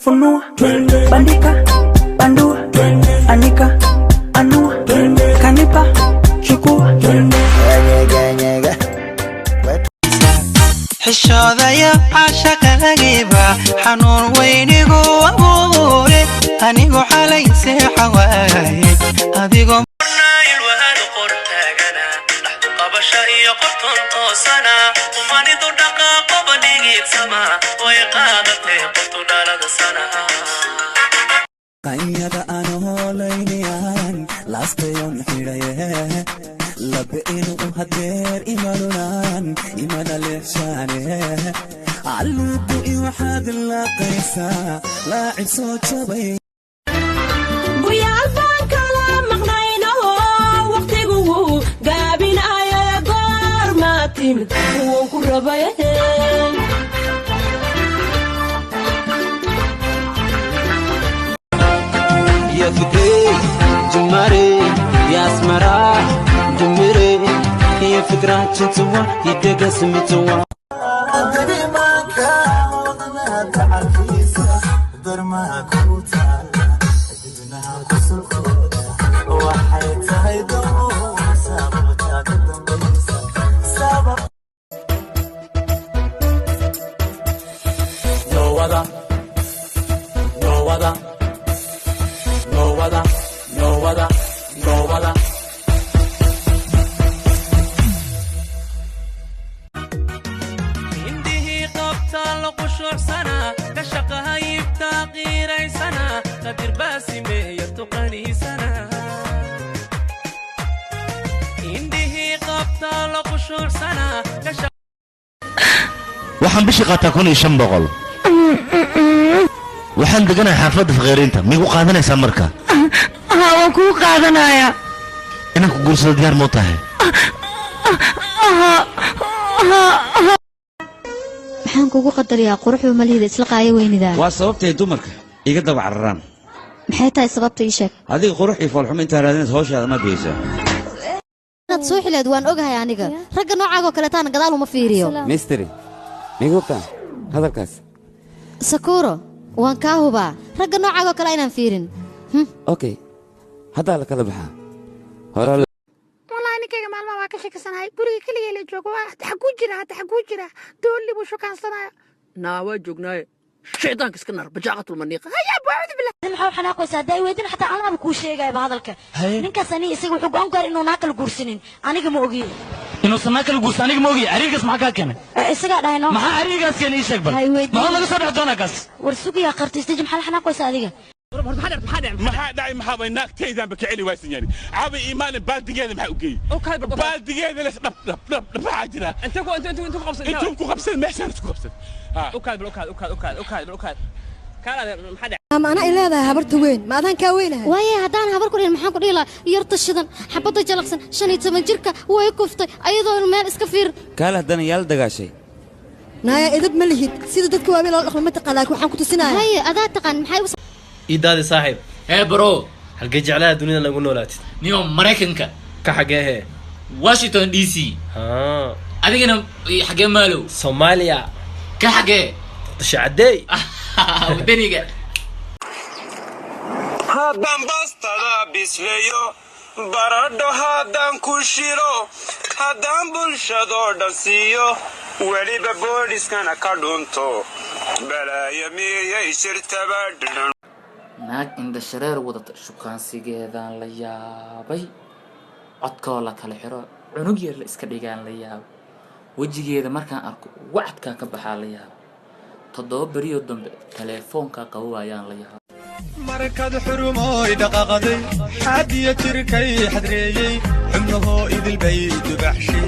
funua, bandika, bandua, anika, anua, kanipa, chukua. حشاذا يا عاشق لقيبا حنون وينيقو أبوري أنيقو حالي سيحا واي هذيقو نايل وهالو قرتاقنا لحظو قبشا إيا قرطن توسنا وماني دو دقاقو بنيقيت سما ويقادتي قرطو دالد سنا قيادة أنا لينيان لاست يوم حيريه لبئنو هدير إيمانونان إيمان الإحسانيه علوكو إيوحاد اللاقيسا لاعب صوت شبي ويا الفان كلام مغنينه وقتيقو قابين آيا قار ما تيمت وانكو ربايهن يا فكري جماري يا اسمرا جمري يا فكرة تنتوا يدقس متوا قدري ما كان تعرفيسا قدر ما كنت جبناها كسر خودا وحيت هيدو سابقتا قدم بيسا سابق No wada No wada No wada No wada No wada عندي قبطة لقشور سنة كشقها يبتا غيري سنة قدر باسمه يرتقني سنة عندي قبطة لقشور سنة waxaan bishi qaataa 1500 waxaan deganaa xaafadda faqeerinta migu qaadanaysaa marka waan ku qaadanaya inaan ku guursado diyaar ma tahay maxaan kugu qadariyaa quruxda malihida isla qaayo weynida waa sababtay dumarka iga daba cararaan maxay tahay sababta ii sheeg adiga qurux iyo foolxumo inta raadinad hawshaada ma geysa inaad soo xileed waan ogahay aniga ragga noocaagoo kale taana gadaal uma fiiriyo misteri migubta hadalkaas sakuro waan kaa hubaa ragga noocaagoo kale inaan fiirin okay haddaa la kala baxaa hore والله أنا كي مالما ما كشك سناي قولي كلي اللي جوجوا حكوجرا دولي بوشو كان سناي ناوي جوجناي شيطان كسكنر بجاقة المنيقة هيا بعوذ بالله maxaa xanaaqaysaa daaweydin xataa anaba ku sheegay hadalka ninkaas ani isagu wuxuu go'aan gaar inuu naakal guursanin aniga ma ogiye inuu naakal guursan aniga ma ogiye arigas maxaa ka keenay isaga dhahayno maxaa arigas keenay sheeg bal ma laga soo dhaxdoona kaas war sugiya qartiistay maxaa xanaaqaysaa adiga maxaa dhacay maxaa bay naagtaydan ba kicili waysan yani caabi iimaan baaldigeeda maxaa u geeyay baaldigeeda la dhab maxaa jira inta ku qabsan meeshaan isku qabsan ama ana ilaadaa habarta weyn ma adan ka weynahay waaye haddaan habar ku dhihin maxaan ku dhihi lahaa yarta shidan xabadda jalaqsan 15 jirka way kuftay ayadoo meel iska fiir kaala haddana yaal dagaashay naaya idab ma lihid sida dadka waaweyn loo dhaqmo ma taqaan waxaan ku tusinayaa haye adaa taqaan maxay إيدادي صاحب إيه برو هلقى جعلها دنيا نقول نولات نيوم مريكنكا كحاجة واشنطن دي سي ها أدينا حاجة مالو صوماليا كحاجة تشعدي ودنيجا هادان باستا بيسليو بارادو هادان كوشيرو هادان بولشادو دانسيو ولي ببوليس كان كادونتو بلا يمي يشرتبادن naag indha shareer wadata shukaansigeedaan la yaabay codkoo la kala xiro cunug yar la iska dhigaan la yaabo wejigeeda markaan arko wacadkaa ka baxaa la yaabo 7 beriyo dambe teleefoonka qabowaayaan la yaabo markad xurumooy dhaqaqaday xadiya jirkay xadreeyay xubnahoo idil bay dubaxshay